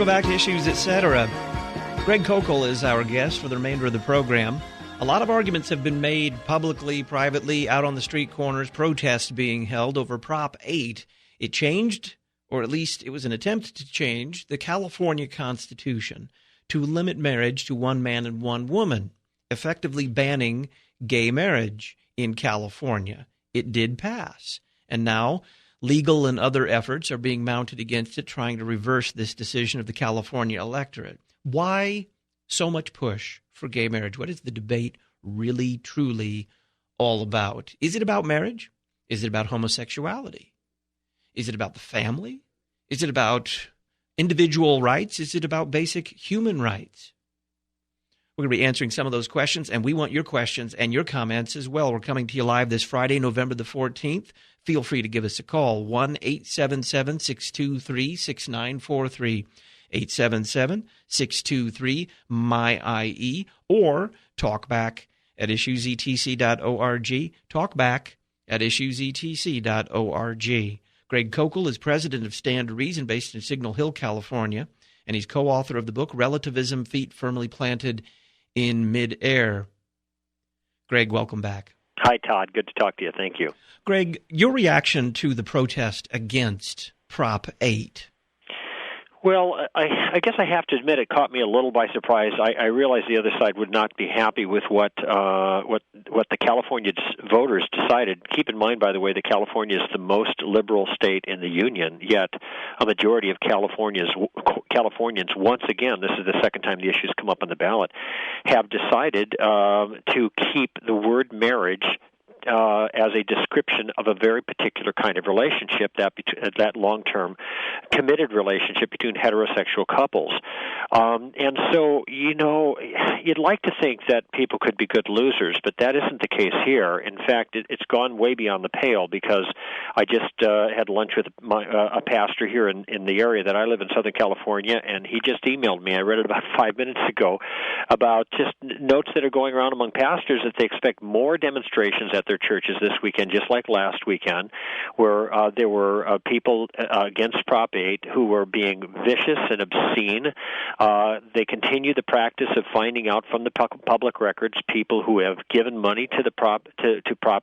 Welcome back to Issues Etc. Greg Koukl is our guest for the remainder of the program. A lot of arguments have been made publicly, privately, out on the street corners, protests being held over Prop 8. It changed, or at least it was an attempt to change, the California Constitution to limit marriage to one man and one woman, effectively banning gay marriage in California. It did pass, and now legal and other efforts are being mounted against it, trying to reverse this decision of the California electorate. Why so much push for gay marriage? What is the debate really, truly all about? Is it about marriage? Is it about homosexuality? Is it about the family? Is it about individual rights? Is it about basic human rights? We're going to be answering some of those questions, and we want your questions and your comments as well. We're coming to you live this Friday, November the 14th. Feel free to give us a call, 1-877-623-6943, 877-623-MY-IE, or talkback at issuesetc.org, talkback at issuesetc.org. Greg Koukl is president of Stand to Reason, based in Signal Hill, California, and he's co-author of the book Relativism, Feet Firmly Planted in Midair. Greg, welcome back. Hi, Todd. Good to talk to you. Thank you. Greg, your reaction to the protest against Prop 8? Well, I guess I have to admit it caught me a little by surprise. I realized the other side would not be happy with what the California voters decided. Keep in mind, by the way, that California is the most liberal state in the union, yet a majority of Californians, once again, this is the second time the issue's come up on the ballot, have decided to keep the word marriage as a description of a very particular kind of relationship, that long-term committed relationship between heterosexual couples. And so, you'd like to think that people could be good losers, but that isn't the case here. In fact, it's gone way beyond the pale, because I just had lunch with a pastor here in the area that I live in, Southern California, and he just emailed me. I read it about 5 minutes ago about just notes that are going around among pastors that they expect more demonstrations at their churches this weekend, just like last weekend, where there were people against Prop 8 who were being vicious and obscene. They continue the practice of finding out from the public records people who have given money to the Prop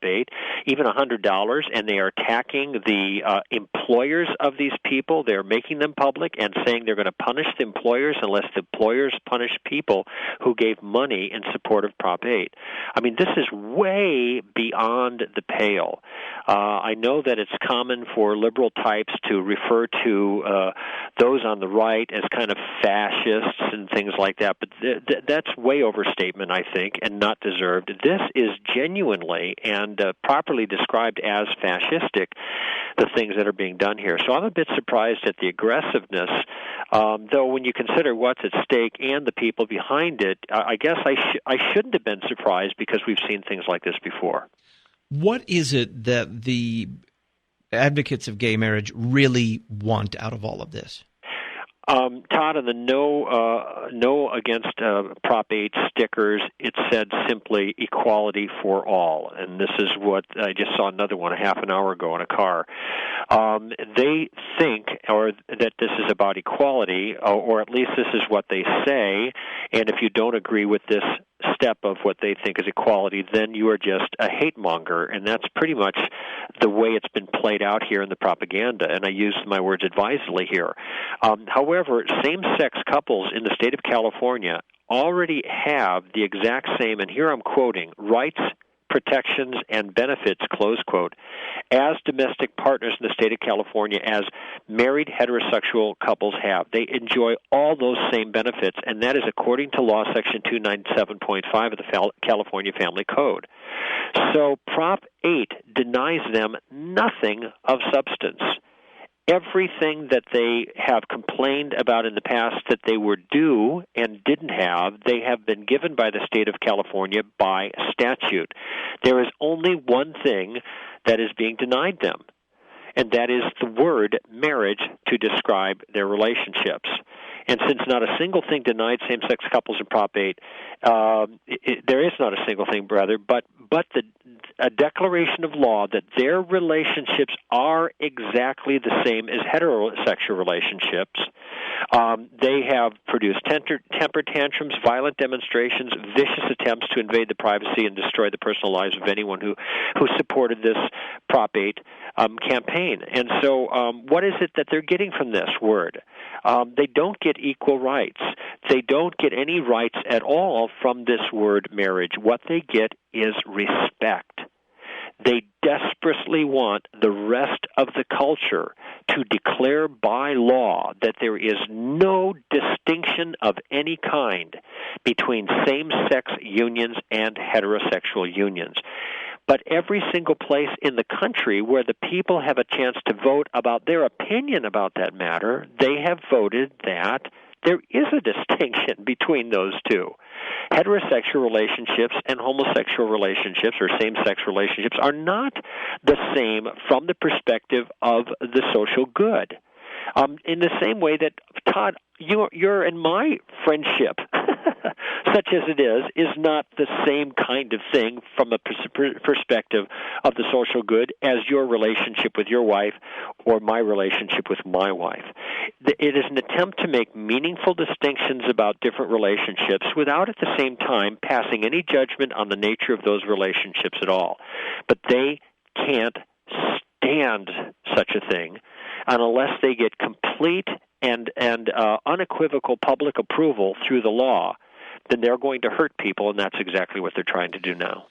8, even $100, and they are attacking the employers of these people. They're making them public and saying they're going to punish the employers unless the employers punish people who gave money in support of Prop 8. I mean, this is way beyond the pale. I know that it's common for liberal types to refer to those on the right as kind of fascists and things like that, but that's way overstatement, I think, and not deserved. This is genuinely and properly described as fascistic, the things that are being done here. So I'm a bit surprised at the aggressiveness, though when you consider what's at stake and the people behind it, I guess I shouldn't have been surprised, because we've seen things like this before. What is it that the advocates of gay marriage really want out of all of this? Todd, on the no against Prop 8 stickers, it said simply equality for all. And this is what I just saw another one a half an hour ago in a car. They think that this is about equality, or at least this is what they say. And if you don't agree with this step of what they think is equality, then you are just a hate monger. And that's pretty much the way it's been played out here in the propaganda. And I use my words advisedly here. However, same-sex couples in the state of California already have the exact same, and here I'm quoting, rights, protections, and benefits, close quote, as domestic partners in the state of California as married heterosexual couples have. They enjoy all those same benefits, and that is according to Law Section 297.5 of the California Family Code. So Prop 8 denies them nothing of substance. Everything that they have complained about in the past that they were due and didn't have, they have been given by the state of California by statute. There is only one thing that is being denied them, and that is the word marriage to describe their relationships. And since not a single thing denied same-sex couples in Prop 8, there is not a single thing, brother, but a declaration of law that their relationships are exactly the same as heterosexual relationships. They have produced temper tantrums, violent demonstrations, vicious attempts to invade the privacy and destroy the personal lives of anyone who supported this Prop 8 campaign. And so what is it that they're getting from this word? They don't get equal rights. They don't get any rights at all from this word marriage. What they get is respect. They desperately want the rest of the culture to declare by law that there is no distinction of any kind between same-sex unions and heterosexual unions. But every single place in the country where the people have a chance to vote about their opinion about that matter, they have voted that there is a distinction between those two. Heterosexual relationships and homosexual relationships or same-sex relationships are not the same from the perspective of the social good. In the same way that, Todd, your and my friendship, such as it is not the same kind of thing from a perspective of the social good as your relationship with your wife or my relationship with my wife. It is an attempt to make meaningful distinctions about different relationships without at the same time passing any judgment on the nature of those relationships at all. But they can't stand such a thing unless they get complete and unequivocal public approval through the law. Then they're going to hurt people, and that's exactly what they're trying to do now.